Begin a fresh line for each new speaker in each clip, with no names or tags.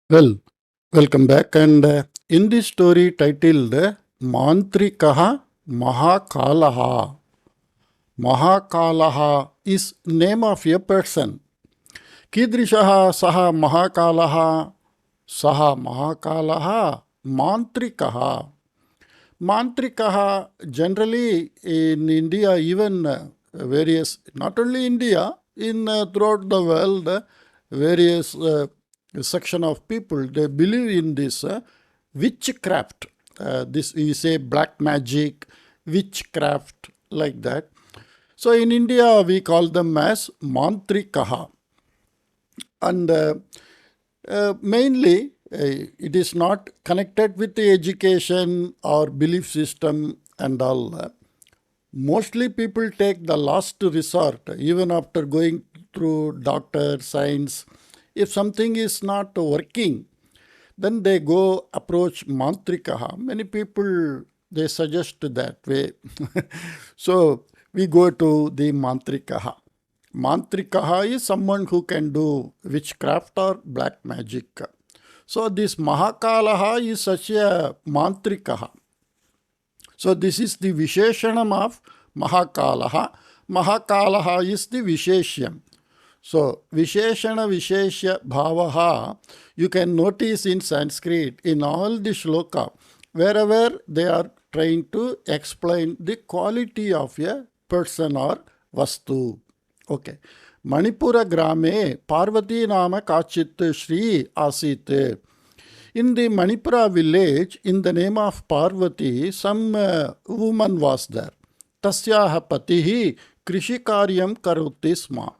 Well, welcome back. And in this story titled Mantrikah Mahakalaha. Mahakalaha is name of a person. Kidrishaha Saha Mahakalaha Saha Mahakalaha Mantrikaha. Mantrikaha generally in India, even various, not only India, in throughout the world, various section of people, they believe in this witchcraft. This we say black magic, witchcraft, like that. So in India, we call them as Mantrikaha. And mainly, it is not connected with the education or belief system and all. Mostly people take the last resort, even after going through doctor, science. If something is not working, then they go approach Mantrikaha. Many people, they suggest that way. So we go to the Mantrikaha. Mantrikaha is someone who can do witchcraft or black magic. So this Mahakalaha is such a Mantrikaha. So this is the Visheshanam of Mahakalaha. Mahakalaha is the Visheshyam. So Visheshana Visheshya Bhavaha, you can notice in Sanskrit, in all the shloka, wherever they are trying to explain the quality of a person or vastu. Okay. Manipura Grame Parvati Nama Kachit Shri Asit. In the Manipura village, in the name of Parvati, some woman was there. Tasyaha patihi krishikaryam karoti sma.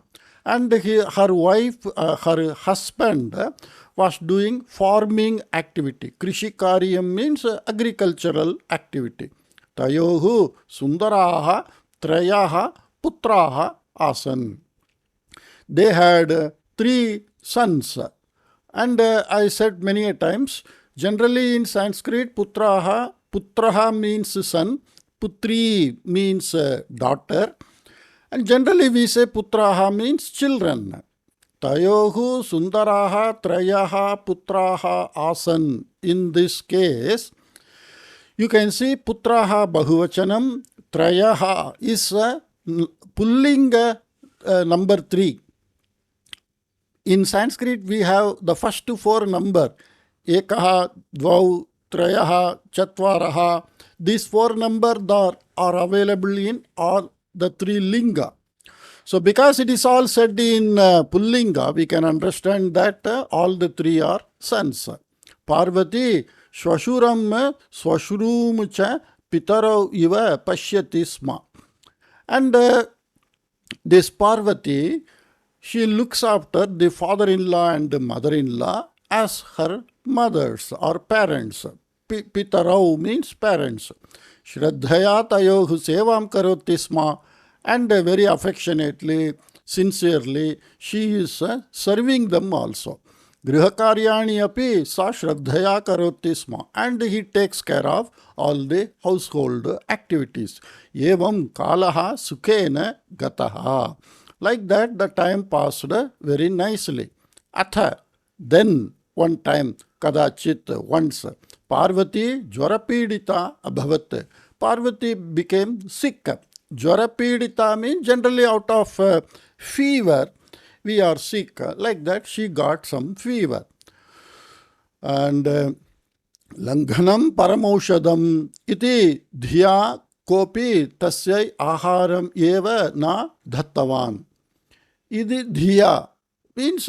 And her wife, her husband was doing farming activity. Krishikaryam means agricultural activity. Tayohu sundaraha trayaha putraha asan. They had 3 sons. And I said many a times, generally in Sanskrit, putraha means son, putri means daughter. And generally we say putraha means children. Tayohu sundaraha trayaha putraha asan. In this case, you can see putraha bahuvachanam, trayaha is pullinga number 3. In Sanskrit, we have the first 4 number, ekaha, dvau, trayaha, chatvaraha. These 4 numbers are available in all the 3 linga. So because it is all said in pullinga, we can understand that all the 3 are sons. Parvati, swashuram, swashrum cha pitaro iva pashyati sma. And this Parvati, she looks after the father-in-law and the mother-in-law as her mothers or parents. Pitarau means parents. Shraddhaya tayohu sevam karoti sma. And very affectionately, sincerely, she is serving them also. Grihakaryani api sa shraddhaya karoti sma. And he takes care of all the household activities. Evam kalaha sukhena gataha. Like that, the time passed very nicely. Atha, then one time, kadachit, once, Parvati jwarapidita abhavat. Parvati became sick. Jwarapidita means generally out of fever, we are sick. Like that, she got some fever. And Langhanam paramaushadam iti dhiya kopi tasyai aharam eva na dhattavan. Idi dhiya means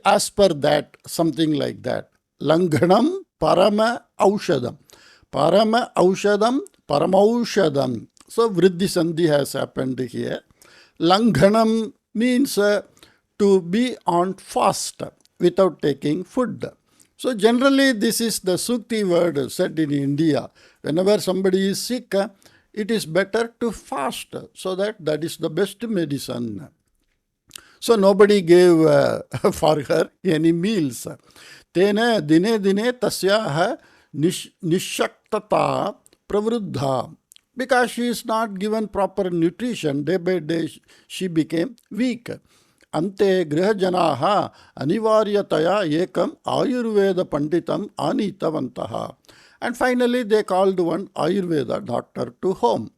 as per that, something like that. Langhanam parama aushadam. Parama aushadam, paramaushadam. So vriddhi sandhi has happened here. Langhanam means to be on fast without taking food. So generally this is the Sukti word said in India. Whenever somebody is sick, it is better to fast, so that is the best medicine. So nobody gave for her any meals. Tena dine dine tasyaha nishaktata pravruddha. Because she is not given proper nutrition, day by day she became weak. ante grihajanaha anivaryataya ekam ayurveda panditam anitavantaha. And finally they called one Ayurveda doctor to home.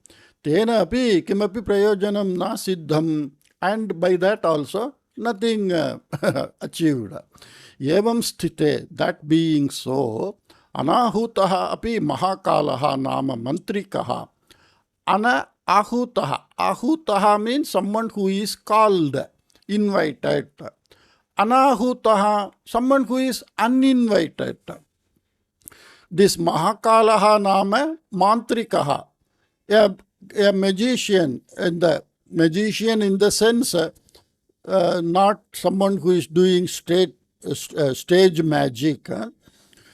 Tena api kimapi prayojanam na siddham, and by that also nothing achieved. Evam sthite, that being so, anahutaha api Mahakalaha nama Mantrikaha. Ahutaha means someone who is called, invited. Anahutaha, someone who is uninvited. This Mahakalaha nama Mantrikaha, a magician, in the sense not someone who is doing stage magic.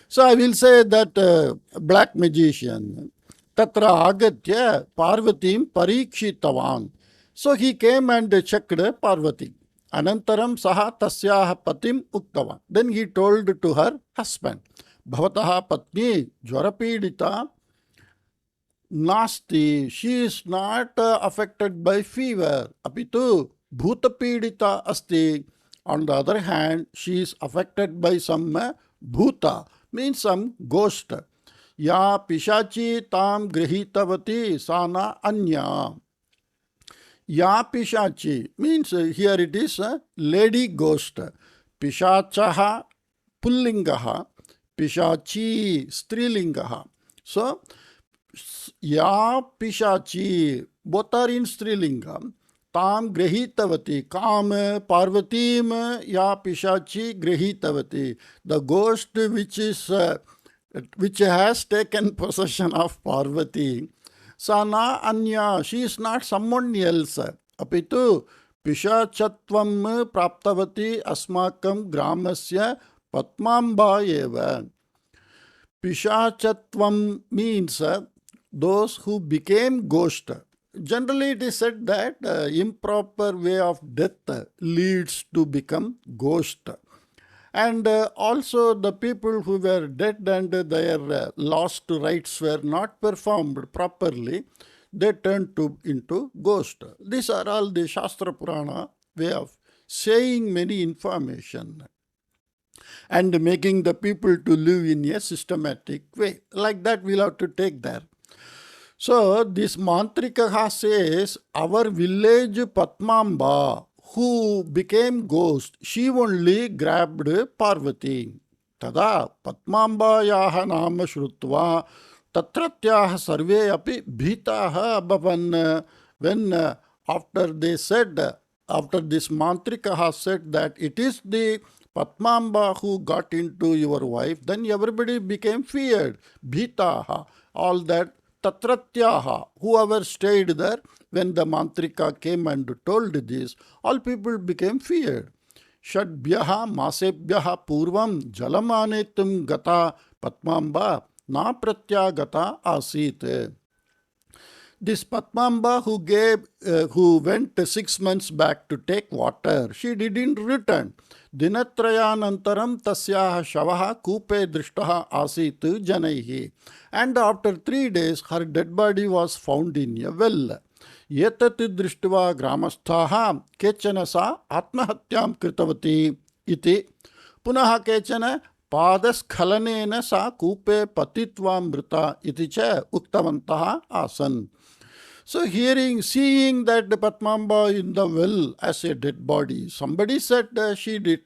So I will say that black magician. Tatra agatya Parvatim parikshitavan. So he came and checked Parvati. Anantaram saha tasyaha patim uktavan. Then he told to her husband, Bhavataha patni jwarapidita nasti. She is not affected by fever. Apitu bhutapidita asti. On the other hand, she is affected by some bhuta, means some ghost. Ya pishachi tam grihitavati sana anya. Ya pishachi means here it is lady ghost. Pishachaha pullingaha, pishachi strilingaha. So ya pishachi, both are in strilingam. Tam grihitavati, kam parvatim ya pishachi grihitavati. The ghost which has taken possession of Parvati. Sana anya, she is not someone else. Apitu pishachatvam praptavati asmakam gramasya patmamba eva. Pishachatvam means those who became ghost. Generally it is said that improper way of death leads to become ghost. And also the people who were dead and their lost rites were not performed properly, they turned into ghost. These are all the Shastra Purana way of saying many information and making the people to live in a systematic way. Like that we'll have to take there. So this Mantrikah says, our village Patmamba, who became ghost, she only grabbed Parvati. Tada Patmambayaha nama shrutva tatratyaha sarve api bhitaha abhavan. When after they said, after this Mantrikah said that it is the Patmamba who got into your wife, then everybody became feared. Bhitaha, all that tatratyaha, whoever stayed there, when the Mantrika came and told this, all people became feared. Shadbhyaha masebhyaha purvam jalamanetum gata Patmamba na pratyagata asit. This Patmamba who went 6 months back to take water, she didn't return. Dinatrayanantaram tasyaha shavaha kupe drishtaha asit janaihi. And after 3 days, her dead body was found in a well. Yetat drishtva gramasthaha kechana sa atmahatyam kritavati iti. Punaha kechana padaskhalanena sa kupe patitvam mrita iti cha uktavantaha asan. So seeing that the Patmamba in the well as a dead body, somebody said she did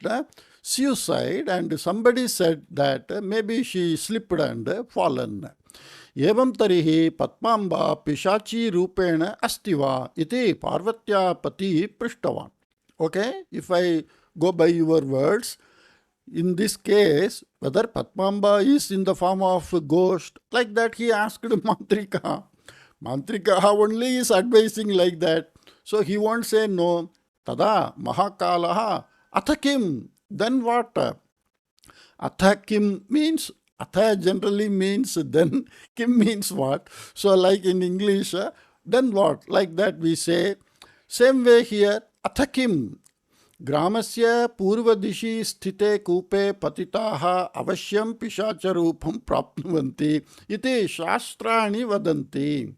suicide, and somebody said that maybe she slipped and fallen. Evam tarihi Patmamba pishachi rupena astiva iti Parvatya pati prishtavan. Okay, if I go by your words, in this case, whether Patmamba is in the form of a ghost, like that he asked Mantrika. Mantrika only is advising like that. So he won't say no. Tada Mahakalah athakim. Then what? Athakim means, atha generally means then, kim means what? So like in English, then what? Like that we say. Same way here, athakim. Gramasya purvadishi sthite kupe patitaha avashyam pishacharupam prapnuvanti iti shastrani vadanti.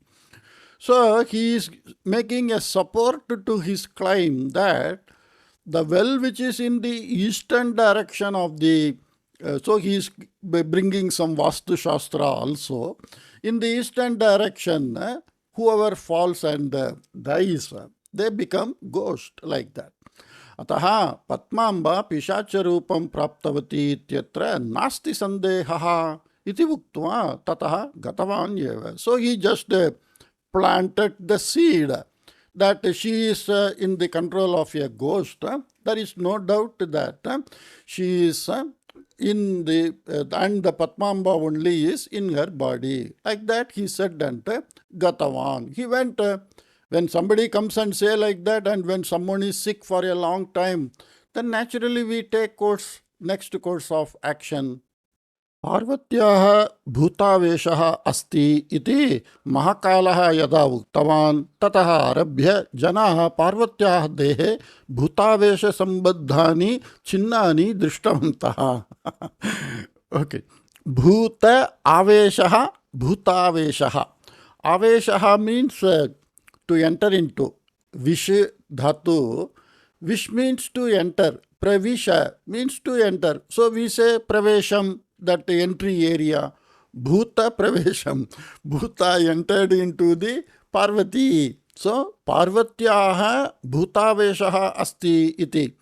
So he is making a support to his claim that the well which is in the eastern direction of the, so he is bringing some Vastu Shastra also. In the eastern direction, whoever falls and dies, they become ghost like that. अतः पद्माम्बा पिशाचरूपं प्राप्तवती इत्यत्र नास्ति सन्देहः इति उक्त्वा ततः गतवान् एव. So he just planted the seed that she is in the control of a ghost. There is no doubt that she is in the, and the Padmamba only is in her body. Like that he said and Gatavan. He went, when somebody comes and say like that, and when someone is sick for a long time, then naturally we take next course of action. पार्वत्याः भूतावेशः अस्ति इति महाकालः यदा उक्तवान् ततः आरभ्य जनाः पार्वत्याः देहे भूतावेशसम्बद्धानि चिह्नानि दृष्टवन्तः. Okay, भूत आवेशः, भूतावेशः. आवेशः means to enter into. Vish dhatu. Vish means to enter. Pravisha means to enter. So we say pravesham, that entry area. Bhuta pravesham. Bhuta entered into the Parvati. So Parvatyaha bhutaveshaha asti iti.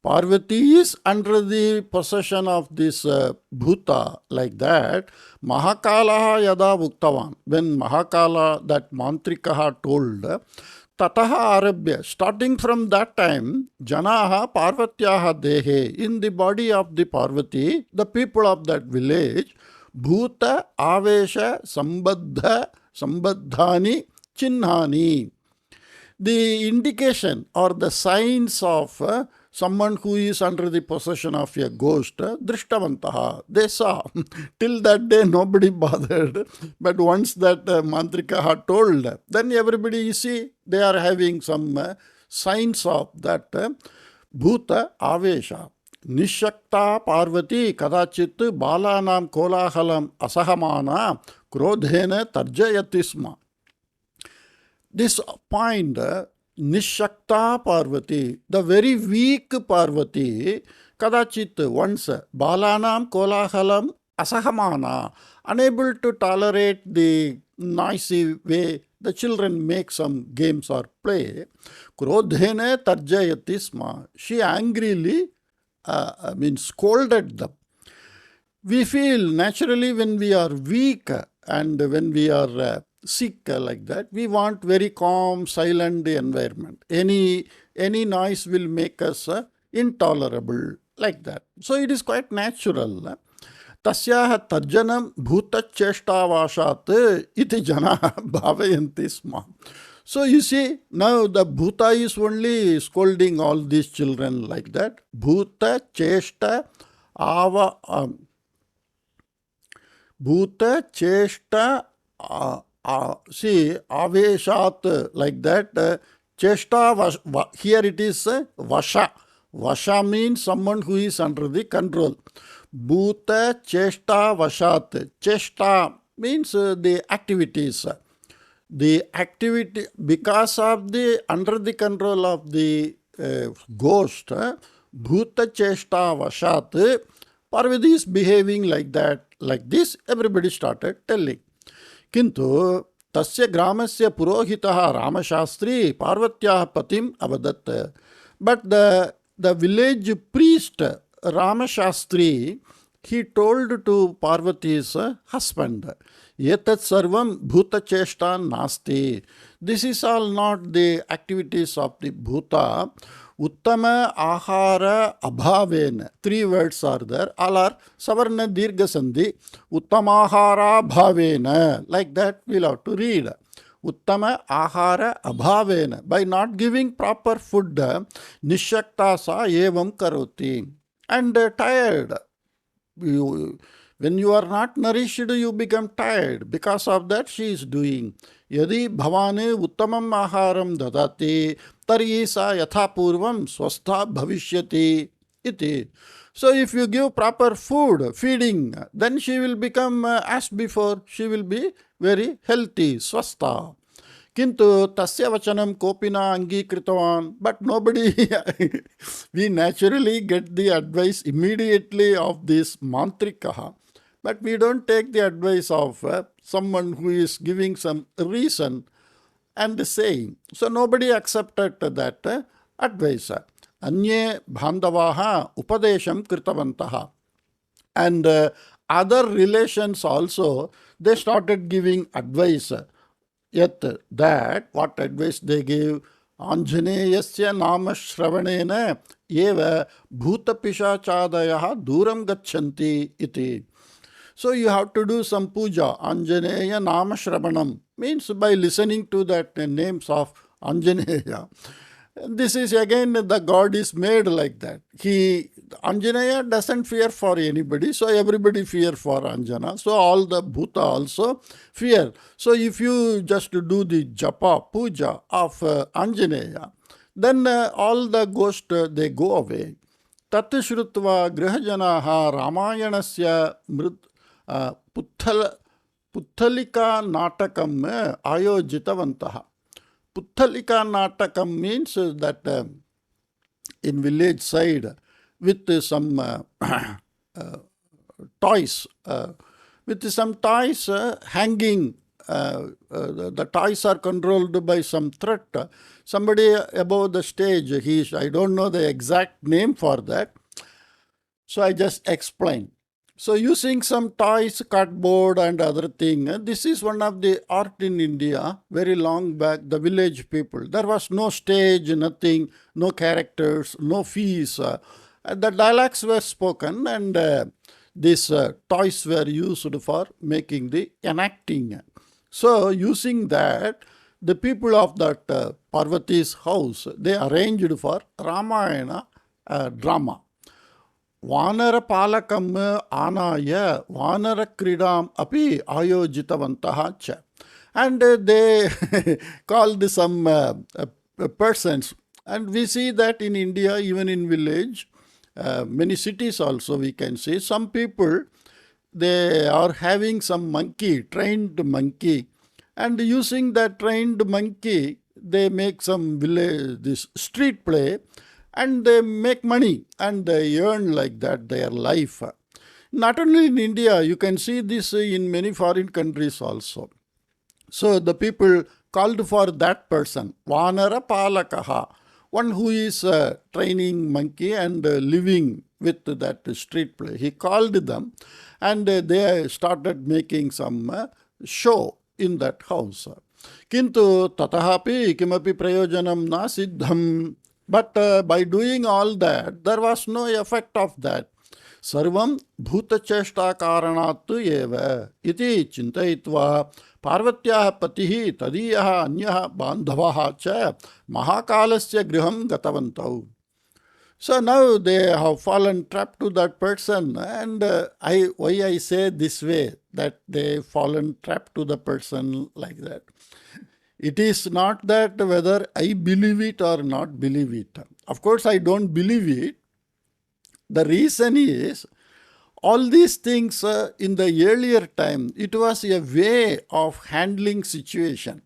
Parvati is under the possession of this bhuta, like that. Mahakalah yada uktavan. When Mahakala, that Mantrikah told, tataha arabhya, starting from that time, janaha parvatyaha dehe, in the body of the Parvati, the people of that village, bhuta avesha sambadhani chinnhani. The indication or the signs of someone who is under the possession of a ghost, drishtavantaha, they saw. Till that day nobody bothered, but once that Mantrikah told, then everybody, you see, they are having some signs of that bhuta avesha. Nishakta Parvati kadachit balanam kolahalam asahamana krodhena tarjayatisma. This point, Nishakta Parvati, the very weak Parvati, kadachit, once, balanam kolahalam asahamana, unable to tolerate the noisy way the children make some games or play, krodhene tarjayatisma, she angrily scolded them. We feel naturally when we are weak and when we are sick like that, we want very calm, silent environment. Any noise will make us intolerable, like that. So it is quite natural. Tasyaha tarjanam bhutacheshtavashat iti jana bhavayanti sma. So you see, now the bhuta is only scolding all these children like that. Bhuta cheshta ava bhuta cheshta see, aveshat, like that. Cheshta, here it is vasha. Vasha means someone who is under the control. Bhuta cheshta vashat. Cheshta means the activities. The activity, because of the under the control of the ghost, bhuta cheshta vashat, Parvati is behaving like that, like this. Everybody started telling. किंतु तस्य ग्रामस्य पुरोहितः रामशास्त्री पार्वत्याः पतिम् अवदत्. But the village priest Ramashastri, he told to Parvati's husband, etat sarvam bhuta cheshta nasti. This is all not the activities of the bhuta. Uttama ahara abhavena. 3 words are there. All are savarna dirgha sandhi. Uttama ahara abhavena. Like that we'll have to read. Uttama ahara abhavena. By not giving proper food, nishakta sa evam karoti. And tired. When you are not nourished, you become tired. Because of that, she is doing. Yadi bhavane uttamam aharam dadati tari sa yatha purvam swastha bhavishyati iti. So if you give proper food, feeding, then she will become as before. She will be very healthy, swastha. Kintu tasya vachanam kopina angikritvan. But nobody, we naturally get the advice immediately of this Mantrikah. But we don't take the advice of someone who is giving some reason and saying. So nobody accepted that advice. Anye bhandavaha upadesham kritavantaha. And other relations also, they started giving advice. Yet that, what advice they gave? Anjaneyasya nama shravanena eva bhutapishachadayaha duram gachanti iti. So you have to do some puja. Anjaneya nama shravanam means by listening to that names of Anjaneya. This is again, the God is made like that. Anjaneya doesn't fear for anybody, so everybody fear for Anjana. So all the Bhuta also fear. So if you just do the japa, puja of Anjaneya, then all the ghosts, they go away. Tat shrutva grihajanaha ramayanasya puthalika natakam ayojitavantaha. Puthalika natakam means that in village side with some toys, hanging. The toys are controlled by some thread. Somebody above the stage, I don't know the exact name for that. So I just explain. So using some toys, cardboard and other thing, this is one of the art in India, very long back, the village people. There was no stage, nothing, no characters, no fees. The dialects were spoken and these toys were used for making the enacting. So using that, the people of that Parvati's house, they arranged for Ramayana drama. Vanara palakam anaya vanara kridam api ayojitavantaha cha. And they called some persons. And we see that in India, even in village, many cities also we can see, some people, they are having some monkey, trained monkey. And using that trained monkey, they make some this street play. And they make money and they earn like that their life. Not only in India, you can see this in many foreign countries also. So the people called for that person, Vanara Palakaha, one who is training monkey and living with that street play. He called them and they started making some show in that house. Kintu tatahapi kimapi prayojanam na siddham. But by doing all that, there was no effect of that. Sarvam bhuta cheshta karanatu eva iti chintayitva parvatyaha patihi tadiyaha anyaha bandhavaha cha mahakalasya griham gatavantau. So now they have fallen trapped to that person, and why I say this way, that they fallen trapped to the person like that. It is not that whether I believe it or not believe it. Of course, I don't believe it. The reason is, all these things in the earlier time, it was a way of handling situation.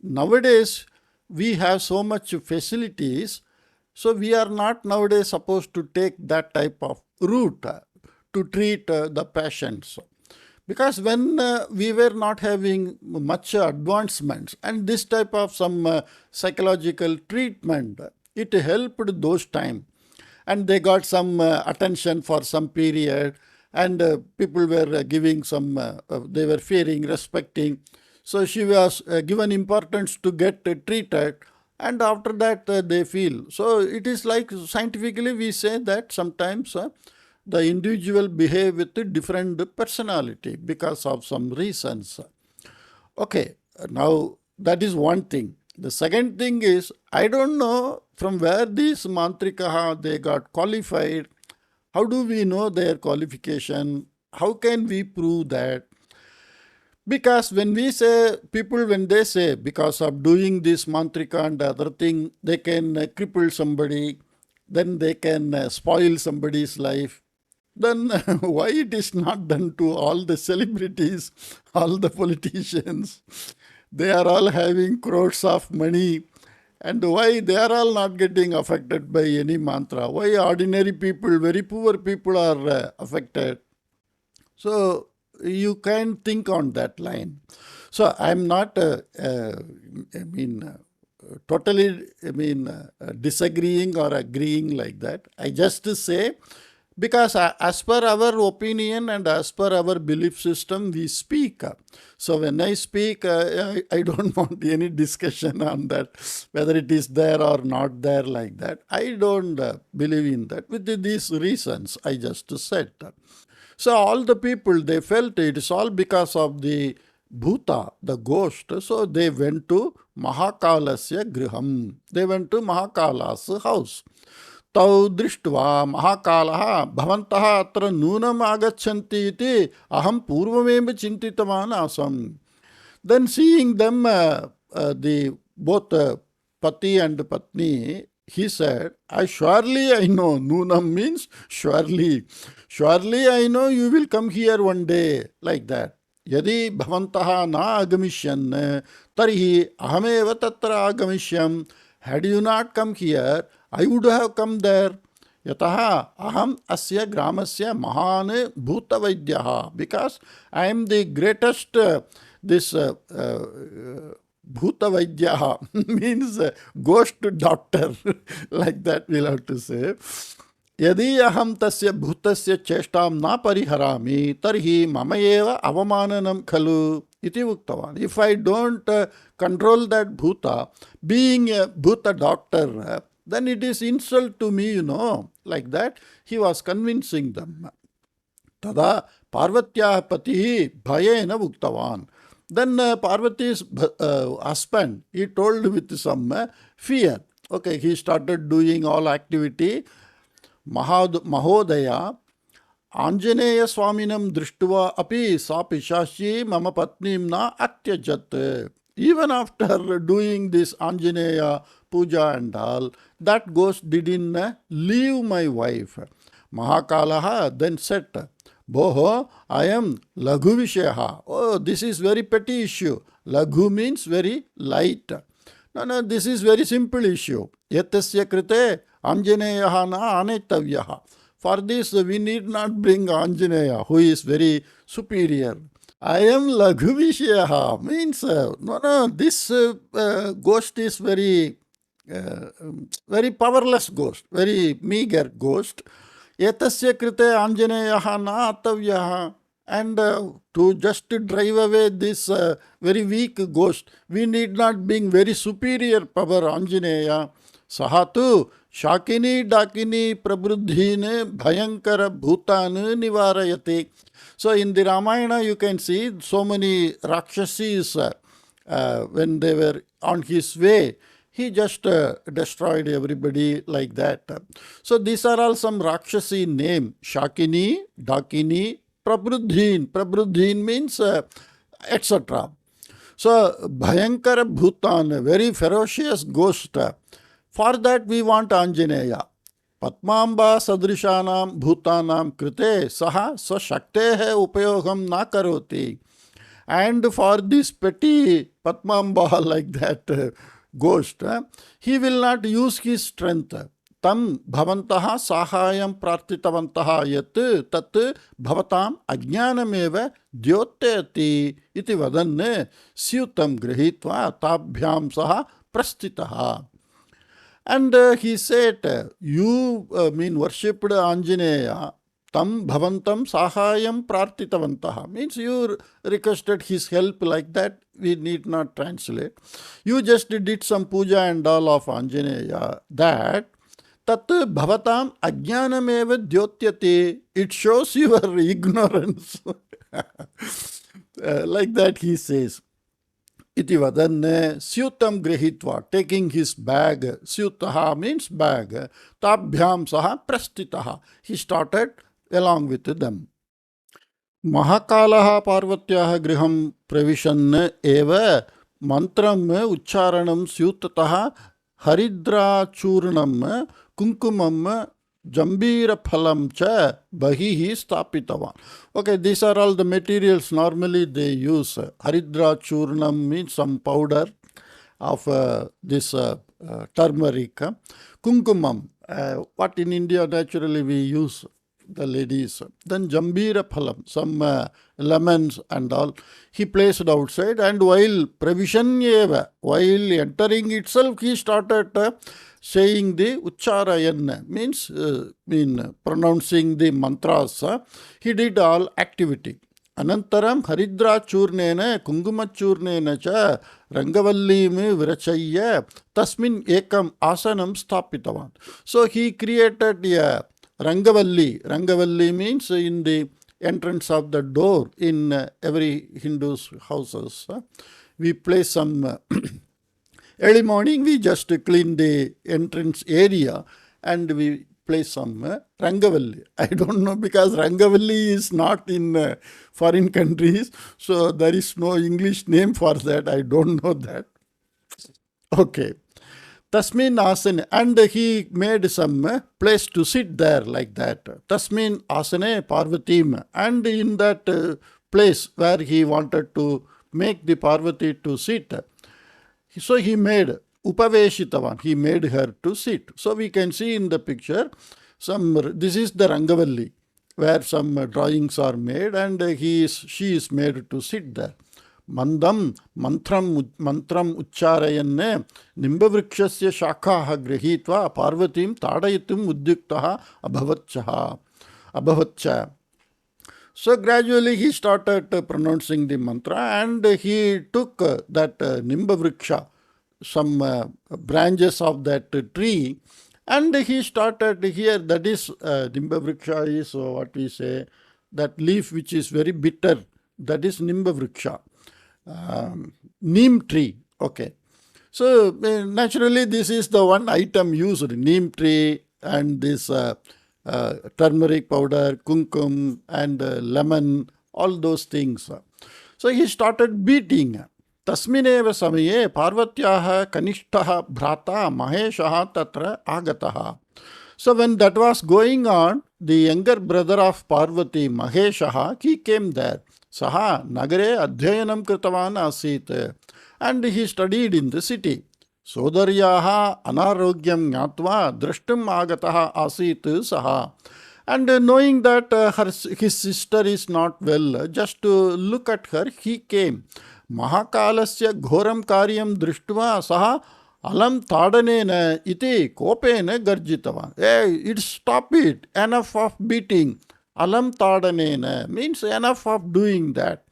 Nowadays, we have so much facilities, so we are not nowadays supposed to take that type of route to treat the patients. Because when we were not having much advancements and this type of some psychological treatment, it helped those time. And they got some attention for some period and people were giving some, they were fearing, respecting. So she was given importance to get treated and after that they feel. So it is like scientifically we say that sometimes the individual behave with a different personality because of some reasons. Okay, now that is one thing. The second thing is, I don't know from where these Mantrikah, they got qualified. How do we know their qualification? How can we prove that? Because when we say, people when they say, because of doing this Mantrikah and other thing, they can cripple somebody, then they can spoil somebody's life. Then why it is not done to all the celebrities, all the politicians? They are all having crores of money. And why they are all not getting affected by any mantra? Why ordinary people, very poor people are affected? So you can think on that line. So I'm not, totally, disagreeing or agreeing like that. I just say, because as per our opinion and as per our belief system, we speak. So when I speak, I don't want any discussion on that, whether it is there or not there like that. I don't believe in that with these reasons I just said. So all the people, they felt it is all because of the bhuta, the ghost. So they went to Mahakalasya griham. They went to Mahakala's house. तौ दृष्ट्वा महाकालः भवन्तः अत्र नूनम् आगच्छन्ति इति अहं पूर्वमेव चिन्तितवान् आसम्. Then seeing them, the both Pati and Patni, he said, surely I know. Noonam means surely. Surely I know you will come here one day, like that. Yadi bhavantah na agamisyan, tarhi ahameva tatra agamishyam. Had you not come here, I would have come there. Yataha aham asya gramasya mahane bhutavaidyaha. Because I am the greatest, this Bhutavaidyaha means ghost doctor, like that we'll have to say. Yadi aham tasya bhutasya cheshtam na pariharami tarhi mama eva avamananam khalu iti uktavan. If I don't control that bhuta, being a bhuta doctor, then it is insult to me, like that. He was convincing them. Tada Parvatya Patihi Bhayena Uktavan. Then Parvati's husband, he told with some fear. Okay, he started doing all activity. Mahodaya Anjaneya Swaminam Drishtva api sa pishashi mama patnim na atyajat. Even after doing this Anjaneya puja and all, that ghost didn't leave my wife. Mahakalah then said, Boho, I am Laghu Vishaha. Oh, this is very petty issue. Laghu means very light. No, this is very simple issue. Yatasya krite Anjaneyaha na anetavyaha. For this, we need not bring Anjaneya, who is very superior. I am Laghu Vishaha means, this ghost is very, very powerless ghost, very meager ghost. Etasya krite Anjaneyaha na atavyaha. And to just drive away this very weak ghost, we need not bring very superior power Anjaneya. Sahatu Shakini Dakini Prabruddhine Bhayankara Bhutanu Nivarayati. So in the Ramayana you can see so many Rakshasis when they were on his way. He just destroyed everybody like that. So these are all some Rakshasi name. Shakini, Dakini, Prabruddhin. Prabruddhin means etc. So Bhayankara Bhutan, very ferocious ghost. For that we want Anjaneya. Padmamba sadrishanam bhutanam krite saha swashaktehe upayogam na karoti. And for this petty Padmamba like that ghost, he will not use his strength. Tam bhavantaha sahayam prarthitavantaha yat tat bhavatam ajnanameva dyotyati iti vadanne syutam grihitva tabhyam saha prastitaha. And he said, you worshipped Anjaneya, tam bhavantam sahayam prarthitavantaha. Means you requested his help like that. We need not translate. You just did some puja and all of Anjaneya. That tat bhavatam ajnanameva dyotyati. It shows your ignorance. Like that he says. Iti vadanne syutam grihitva, taking his bag. Syutaha means bag. Tabhyam saha prastitaha. He started along with them. Mahakalah Parvatyaha griham pravishan eva mantram uchcharanam syutataha haridra churnam kunkumam Jambira phalam cha bahihi stapitavan. Okay, these are all the materials normally they use. Haridra churnam means some powder of this turmeric. Kunkumam, what in India naturally we use, the ladies. Then Jambira phalam, some lemons and all. He placed outside, and while pravishanyeva, while entering itself, he started saying the ucharayan, mean pronouncing the mantras. He did all activity. Anantaram Haridra Churnena Kunguma Churnena cha Rangavallim Virachaya Tasmin Ekam Asanam Stapitavan. So he created a Rangavalli. Rangavalli means in the entrance of the door in every Hindu's houses. We place some early morning we just clean the entrance area and we place some Rangavalli. I don't know because Rangavalli is not in foreign countries, so there is no English name for that. I don't know that. Okay. Tasmin asane, and he made some place to sit there like that. Tasmin asane Parvatim, and in that place where he wanted to make the Parvati to sit, so he made Upaveshitavan, he made her to sit. So we can see in the picture, this is the Rangavalli, where some drawings are made, and she is made to sit there. Mandam mantram ucharayanne nimbavrikshyasya shakhaha grihitva parvatim tadayitum udyuktaha abhavatcha. So gradually he started pronouncing the mantra, and he took that nimbavriksha, some branches of that tree, and he started here. That is nimbavriksha is what we say, that leaf which is very bitter, that is nimbavriksha. Neem tree. Okay. So naturally this is the one item used, neem tree and this turmeric powder, kunkum and lemon, all those things. So he started beating. Tasmineva samaye Parvatyaha kanishtaha bhrata Maheshaha tatra agataha. So when that was going on, the younger brother of Parvati, Maheshaha, he came there. Saha nagare adhyayanam kritavan asit, and he studied in the city. Sodaryaha anarogyam gnatva drashtum agataha asit saha. And knowing that his sister is not well, just to look at her, he came. Mahakalasya ghoram karyam drishtva saha alam tadanena iti kopena garjitavan. Hey, stop it. Enough of beating. Alam tadanena means enough of doing that.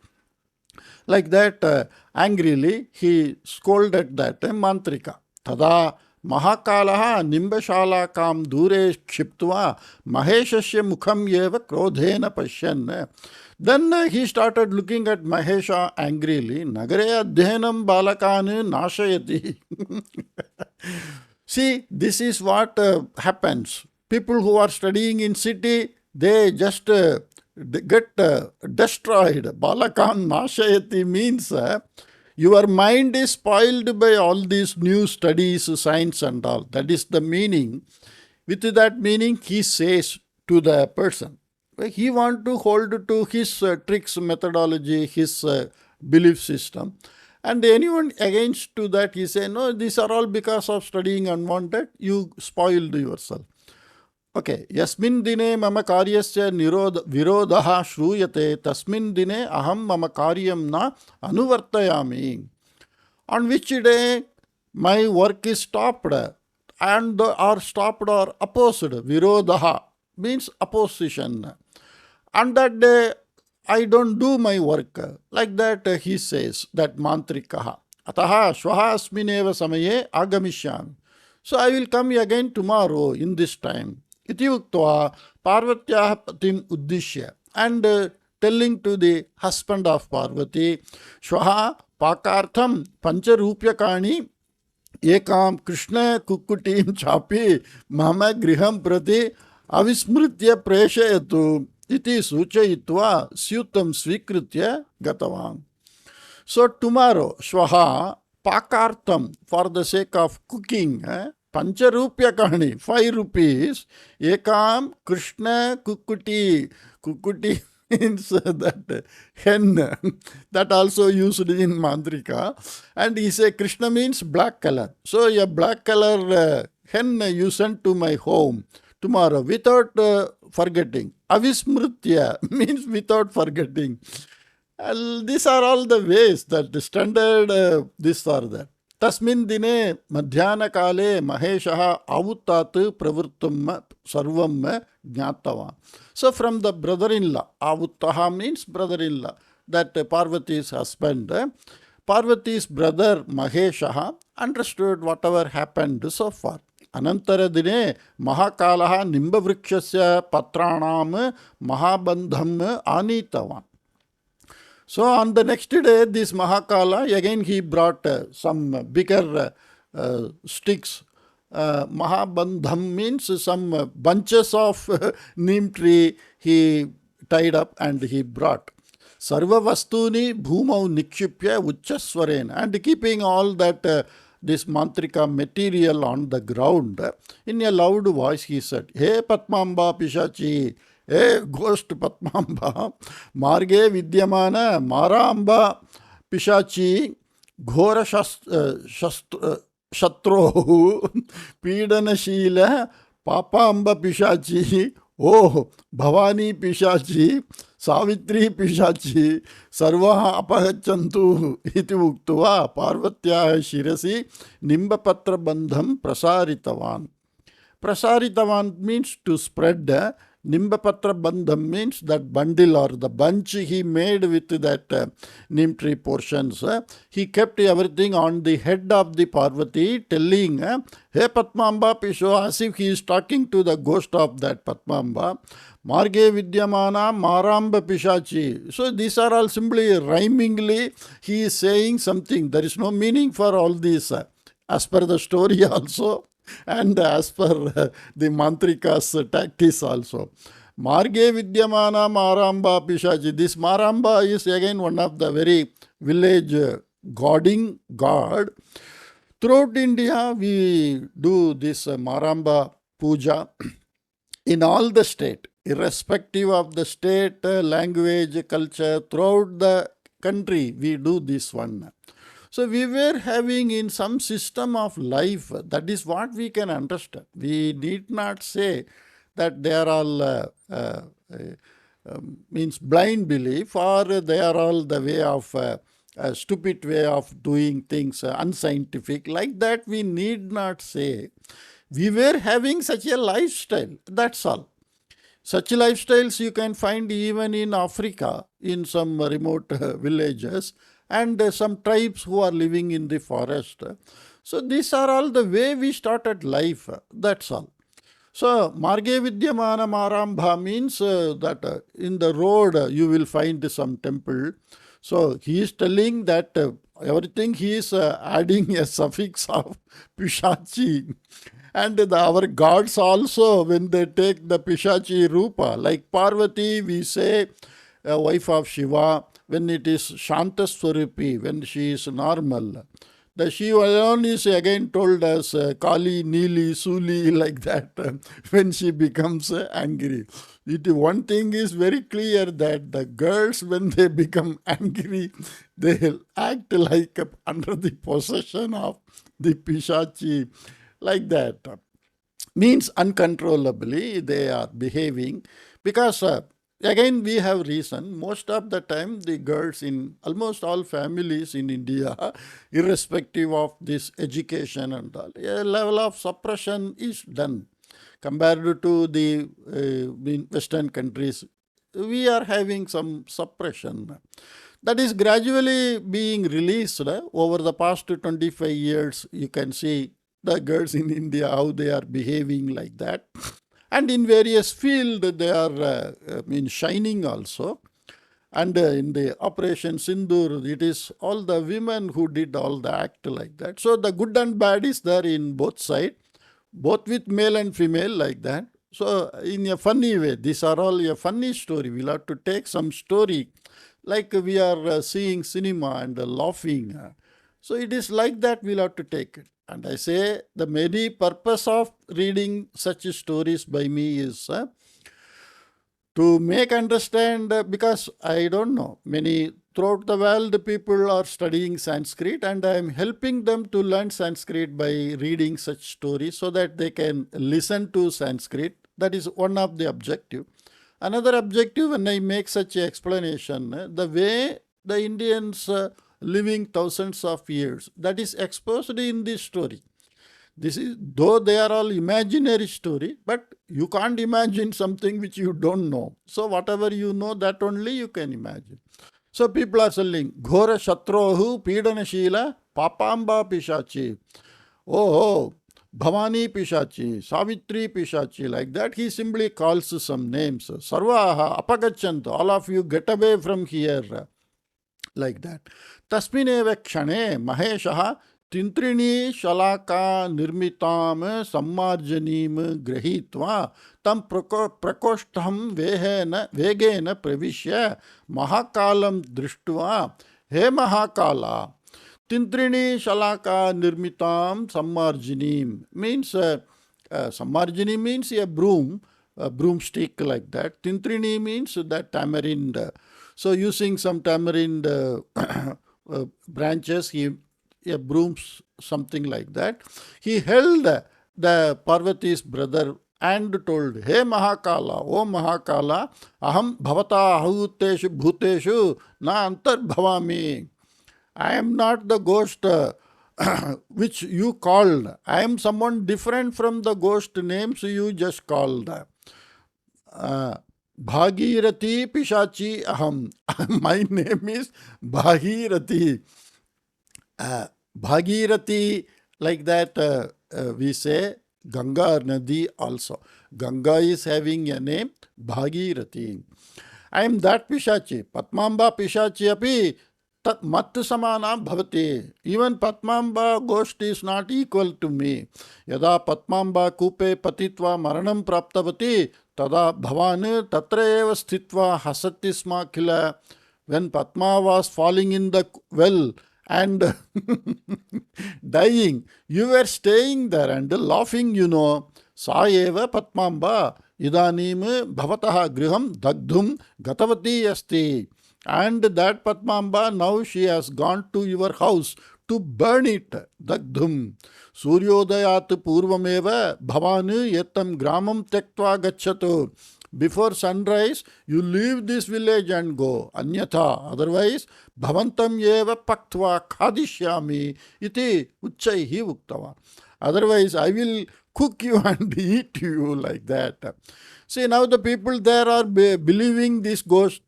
Like that, angrily, he scolded that Mantrikah. Tada Mahakalah nimbashala kam dure kshiptva maheshasya mukham yeva krodhena pashyan. Then he started looking at Mahesha angrily. Nagare adhyanam balakan nashayati. See, this is what happens. People who are studying in city, they just get destroyed. Balakan nashayati means your mind is spoiled by all these new studies, science and all. That is the meaning. With that meaning, he says to the person, he want to hold to his tricks, methodology, his belief system. And anyone against to that, he say, no, these are all because of studying unwanted. You spoiled yourself. Okay. Yasmin dine mama karyasya virodaha shruyate tasmin dine aham mama karyam na anuvartayami. On which day my work is stopped and or stopped or opposed. Virodaha means opposition. On that day I don't do my work. Like that he says, that Mantrikah. Ataha shvaha asmineva samaye agamishyami. So I will come again tomorrow in this time. Iti uktva Parvatyaha patim uddishya, and telling to the husband of Parvati, Shvaha pakartham pancharupyakani ekam krishna kukkutim chapi mama griham prati avismritya preshayatu iti suchayitva syutam svikritya gatavan. So tomorrow, Shvaha pakartham, for the sake of cooking, Pancharupyakani, 5 rupees. Ekam Krishna Kukuti. Kukuti means that hen. That also used in Mantrikah. And he said Krishna means black color. So a black color hen you sent to my home tomorrow without forgetting. Avismrutya means without forgetting. These are all the ways that the standard this or that. Tasmin dine madhyana maheshaha avuttat pravrittam sarvam jnatavan. So from the brother-in-law, avuttaha means brother-in-law, that Parvati's husband, Parvati's brother Maheshaha understood whatever happened so far. Anantara dine Mahakalah nimbavrikshasya patranam mahabandham anitavan. So on the next day, this Mahakalah, again he brought some bigger sticks. Mahabandham means some bunches of neem tree he tied up and he brought. Sarva vastuni bhumau nikshipya uchchaswarena, and keeping all that this mantrika material on the ground, in a loud voice he said, Hey Patmamba Pishachi, Hey ghost Patmamba, Marge Vidyamana Maramba Pishachi, Ghora Shatro Pidanashila Papamba Pishachi, Oh Bhavani Pishachi, Savitri Pishachi, Sarvaha Apahachantu iti uktuva Parvatyaha Shirasi Nimbapatra Bandham Prasaritavan. Prasaritavan means to spread. Nimbapatra Bandham means that bundle or the bunch he made with that neem tree portions. He kept everything on the head of the Parvati, telling, Hey Patmamba Pisho, as if he is talking to the ghost of that Patmamba. Marge Vidyamana Maramba Pishachi. So these are all simply rhymingly he is saying something. There is no meaning for all this. As per the story also, and as per the Mantrika's tactics also. Marge Vidyamana Maramba Pishachi. This Maramba is again one of the very village godding god. Throughout India, we do this Maramba Puja in all the state, irrespective of the state, language, culture, throughout the country, we do this one. So we were having in some system of life, that is what we can understand. We need not say that they are all means blind belief, or they are all the way of a stupid way of doing things, unscientific. Like that we need not say. We were having such a lifestyle, that's all. Such lifestyles you can find even in Africa, in some remote villages, and some tribes who are living in the forest. So these are all the way we started life, that's all. So Marge Vidyamana Marambha means that in the road you will find some temple. So he is telling that everything he is adding a suffix of Pishachi. And our gods also, when they take the Pishachi Rupa, like Parvati, we say wife of Shiva, when it is Shantaswarupi, when she is normal. The Shiva alone is again told as Kali, Nili, Suli, like that, when she becomes angry. One thing is very clear that the girls, when they become angry, they act like under the possession of the Pishachi, like that. Means uncontrollably they are behaving, because again we have reason. Most of the time the girls in almost all families in India, irrespective of this education and all, a level of suppression is done. Compared to the Western countries, we are having some suppression. That is gradually being released over the past 25 years. You can see the girls in India, how they are behaving like that. And in various fields, they are shining also. And in the Operation Sindoor, it is all the women who did all the act like that. So the good and bad is there in both sides, both with male and female, like that. So in a funny way, these are all a funny story. We'll have to take some story, like we are seeing cinema and laughing. So it is like that we'll have to take it. And I say the many purpose of reading such stories by me is to make understand, because I don't know, many throughout the world people are studying Sanskrit, and I am helping them to learn Sanskrit by reading such stories so that they can listen to Sanskrit. That is one of the objective. Another objective, when I make such explanation, the way the Indians living thousands of years, that is exposed in this story. This is, though they are all imaginary story, but you can't imagine something which you don't know. So whatever you know, that only you can imagine. So people are saying, Ghora Shatrohu Pidanashila Papamba Pishachi. Oh, Bhavani Pishachi, Savitri Pishachi, like that. He simply calls some names. Sarvaha Apagachantu, all of you get away from here. Like that. Tasmineva Kshane Maheshaha Tintrini Shalaka Nirmitam Sammarjanim Grahitva Tam Prakoshtam Vegena Pravishya Mahakalam Drishtva He Mahakala Tintrini Shalaka Nirmitam Sammarjanim means Sammarjani means a broomstick like that. Tintrini means that tamarind. So using some tamarind branches, a broom, something like that. He held the Parvati's brother and told, Hey Mahakala, O Mahakala, Aham Bhavata Ahuteshu Bhuteshu Na Antar Bhavami. I am not the ghost which you called. I am someone different from the ghost names you just called. Bhagirati Pishachi Aham. My name is Bhagirati. Bhagirati, like that we say Ganga Nadi also. Ganga is having a name, Bhagirati. I am that Pishachi. Padmamba Pishachi api tat mat samana bhavati. Even Padmamba ghost is not equal to me. Yada Padmamba kupe patitva maranam praptavati tada bhavan tatra eva sthitva hasati sma khila. When Padma was falling in the well and dying, you were staying there and laughing, you know. Sa eva Padmamba idanim bhavataha griham dagdhum gatavati asti. And that Padmamba, now she has gone to your house to burn it. Dagdhum. Suryodayat purvameva bhavanu yetam gramam tektva gacchatu. Before sunrise, you leave this village and go. Anyatha, otherwise, bhavantam eva paktva khadishyami iti uchchaihi uktava. Otherwise, I will cook you and eat you, like that. See, now the people there are believing this ghost.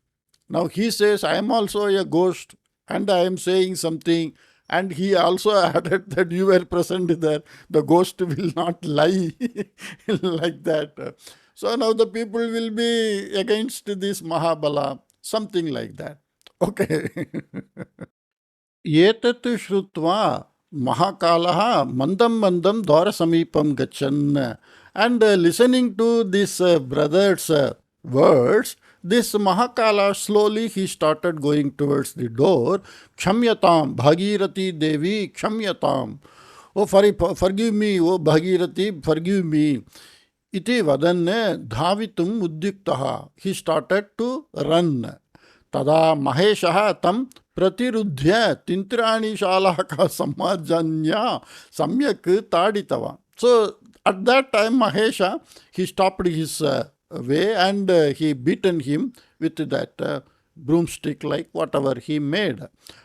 Now he says, I am also a ghost and I am saying something. And he also added that you were present there. The ghost will not lie like that. So now the people will be against this Mahabala, something like that. Okay. Yetat shrutva Mahakalaha mandam mandam dwara samipam gachan. And listening to this brother's words, this Mahakala, slowly he started going towards the door. Kshamyatam, Bhagirati Devi, Kshamyatam. Oh, forgive me, oh Bhagirati, forgive me. Iti vadanne dhavitum udyuktaha. He started to run. Tada Maheshaha tam pratirudhya tintrani shalaka samajanya samyak taditava. So at that time Mahesha, he stopped his way and he beaten him with that broomstick like whatever he made.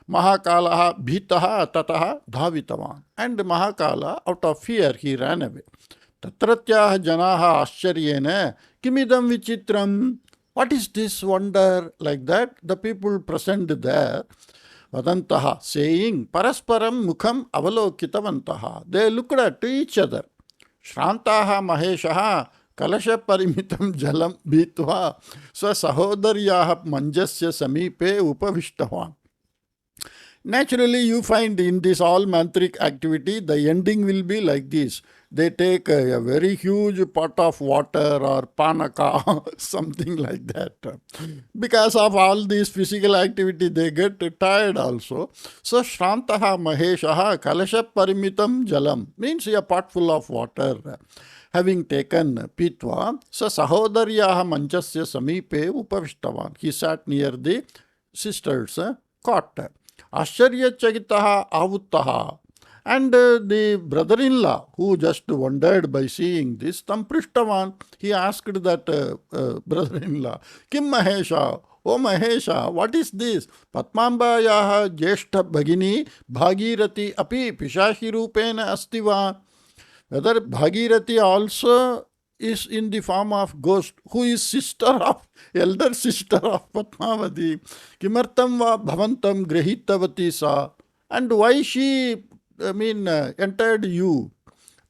Mahakala bhitaha tataha dhavitavan. And Mahakala, out of fear, he ran away. Tatratyaha janaha ascharyena kimidam vichitram. What is this wonder? Like that, the people present there, vadantaha, saying, parasparam mukham avalokitavantaha. They looked at each other. Shrantaha maheshaha kalasha parimitam jalam bhitva swa sahodaryaha manjasya samipe upavishtavan. Naturally, you find in this all mantric activity, the ending will be like this. They take a very huge pot of water or panaka, something like that. Because of all this physical activity, they get tired also. So, Shrantaha Maheshaha Kalasha Parimitam Jalam means a pot full of water. Having taken Pitva, so Sahodaryaha Manchasya Samipe Upavishtavan. He sat near the sisters' cot. Ashcharyachakitaha avuttaha. And the brother-in-law, who just wondered by seeing this, tam prishtavan, he asked that brother-in-law, Kim Mahesha, O Mahesha, what is this? Patmambayaha jeshta bhagini bhagirati api pishashi rupena astiva. Whether Bhagirathi also is in the form of ghost, who is elder sister of Padmavati. Kimartam va bhavantam grahitavati sa. And why she, entered you?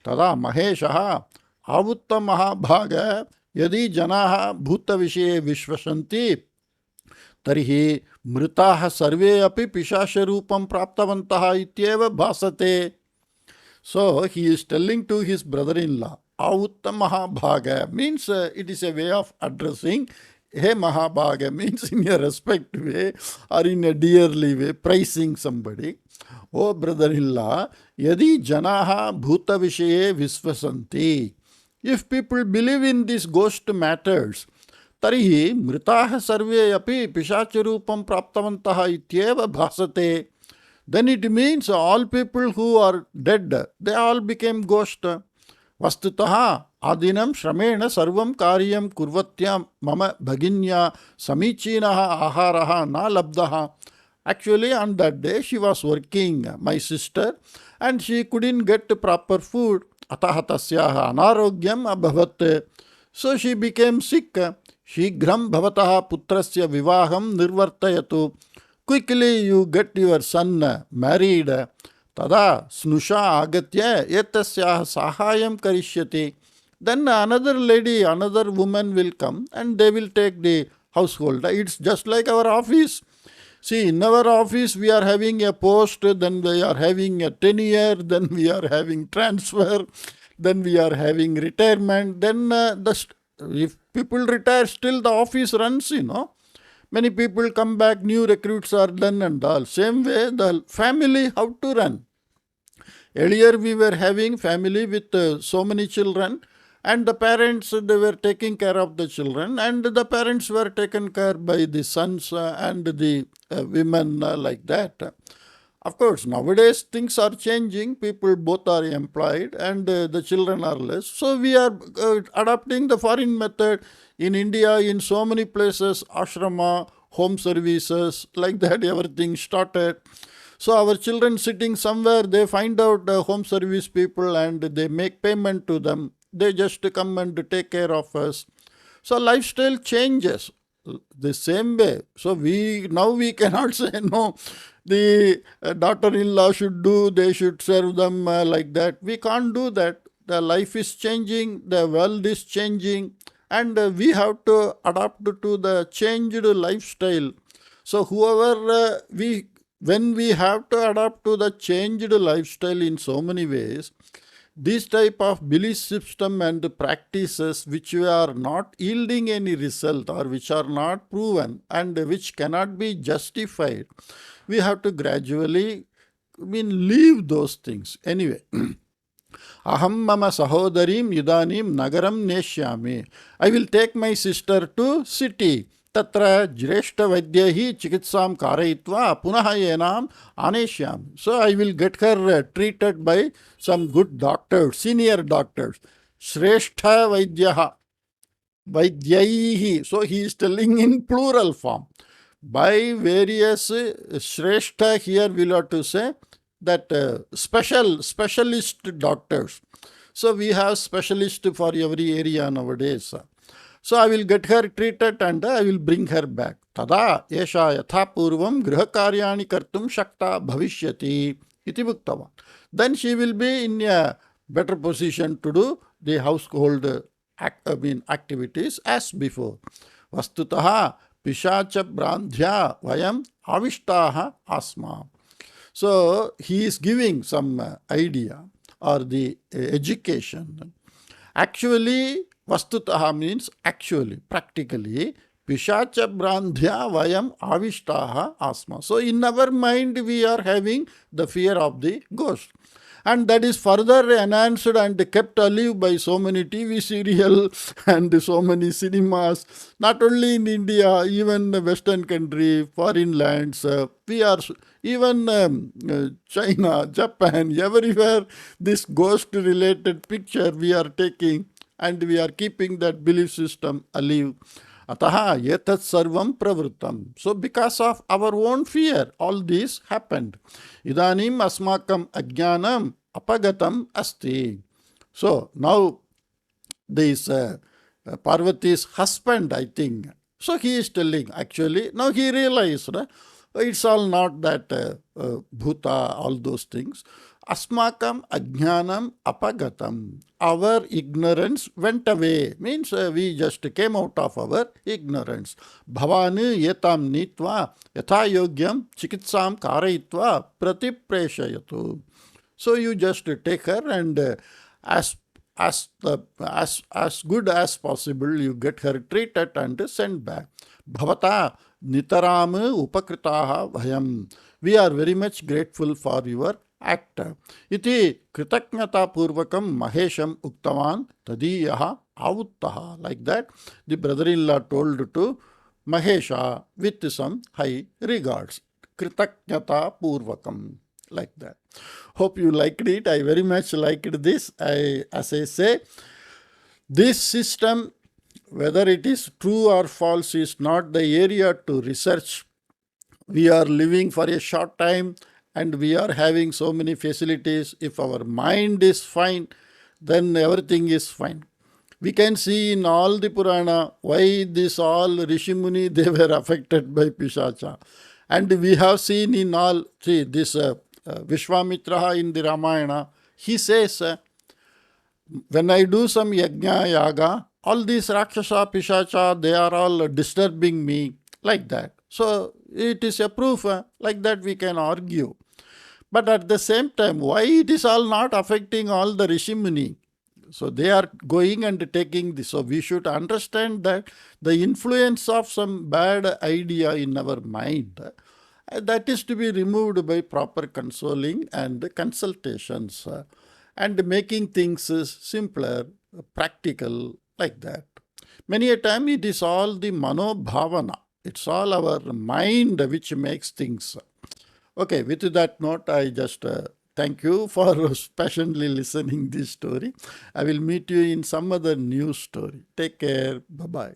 Tada Maheshaha avutta mahabhaga yadi janaha bhuta vishe vishvasanti tarhi mritaha sarve api pishasha rupam praptavantaha ityeva bhasate. So he is telling to his brother-in-law, Avutta Mahabhaga means it is a way of addressing. Hey Mahabhaga means in a respect way or in a dearly way, praising somebody. Oh brother-in-law, yadi janaha bhuta vishaye visvasanti. If people believe in these ghost matters, tarihi mritaha sarve api pishacharupam praptavantaha ityeva bhasate. Then it means all people who are dead, they all became ghost. Vastutaha adinam shramena sarvam karyam kurvatyam mama bhaginya samichinaha aharaha na labdaha. Actually, on that day she was working, my sister, and she couldn't get proper food. Ataha tasyaha anarogyam abhavat. So she became sick. Shighram bhavataha putrasya vivaham nirvartayatu. Quickly you get your son married. Tada snusha agatya etasya sahayam karishyati. Then another lady, another woman will come and they will take the household. It's just like our office. See, in our office we are having a post, then we are having a tenure, then we are having transfer, then we are having retirement. Then if people retire, still the office runs, Many people come back, new recruits are done and all. Same way, the family, how to run. Earlier we were having family with so many children, and the parents, they were taking care of the children, and the parents were taken care by the sons and the women like that. Of course, nowadays things are changing. People both are employed and the children are less. So we are adopting the foreign method. In India, in so many places, ashrama, home services, like that, everything started. So our children sitting somewhere, they find out home service people and they make payment to them. They just come and take care of us. So lifestyle changes the same way. So now we cannot say no, the daughter-in-law should do, they should serve them like that. We can't do that. The life is changing, the world is changing, and we have to adapt to the changed lifestyle. So when we have to adapt to the changed lifestyle in so many ways, this type of belief system and practices which are not yielding any result or which are not proven and which cannot be justified, we have to gradually leave those things. Anyway, aham mama sahodarim idanim nagaram neshyami. I will take my sister to city. Tatra jreshta vaidyahi chikitsam karayitva punaha yenam aneshyami. So I will get her treated by some good doctors, senior doctors. Shrestha vaidyaha. Vaidyaihi. So he is telling in plural form. By various Shrestha, here we will have to say that specialist doctors. So we have specialists for every area nowadays. So I will get her treated and I will bring her back. Tada esha yatha purvam grihakaryani kartum shakta bhavishyati iti bhuktavan. Then she will be in a better position to do the household activities as before. Vastutaha pishacha brandhya vayam avishtaha asma. So he is giving some idea or the education. Actually, vastutaha means actually, practically, pishacha brandhya vayam avishtaha asma. So in our mind we are having the fear of the ghost. And that is further enhanced and kept alive by so many TV serials and so many cinemas, not only in India, even Western country, foreign lands. We are even China, Japan, everywhere this ghost-related picture we are taking, and we are keeping that belief system alive. Ataha etat sarvam pravrutam. So because of our own fear, all this happened. Idanim asmakam ajnanam apagatam asti. So now this Parvati's husband, I think. So he is telling, actually, now he realized it's all not that bhuta, all those things. Asmakam ajnanam apagatam. Our ignorance went away. Means we just came out of our ignorance. Bhavani yetam nitva yatha yogyam chikitsam karayitva pratipreshayatu. So you just take her and as good as possible you get her treated and sent back. Bhavata nitaram upakritaha bhayam. We are very much grateful for your act. Iti kritaknyata purvakam mahesham uktavan tadiyaha avuttaha. Like that, the brother-in-law told to Mahesha with some high regards. Kritaknyata purvakam. Like that. Hope you liked it. I very much liked this. As I say, this system, whether it is true or false, is not the area to research. We are living for a short time and we are having so many facilities. If our mind is fine, then everything is fine. We can see in all the Purana why this all Rishimuni, they were affected by Pishacha. And we have seen in all, see this Vishwamitra in the Ramayana, he says, when I do some yajna, yaga, all these Rakshasa, Pishacha, they are all disturbing me, like that. So it is a proof, like that we can argue. But at the same time, why it is all not affecting all the Rishimuni? So they are going and taking this. So we should understand that the influence of some bad idea in our mind, that is to be removed by proper consoling and consultations and making things simpler, practical, like that. Many a time it is all the manobhavana. It's all our mind which makes things. Okay, with that note, I just thank you for patiently listening this story. I will meet you in some other new story. Take care. Bye-bye.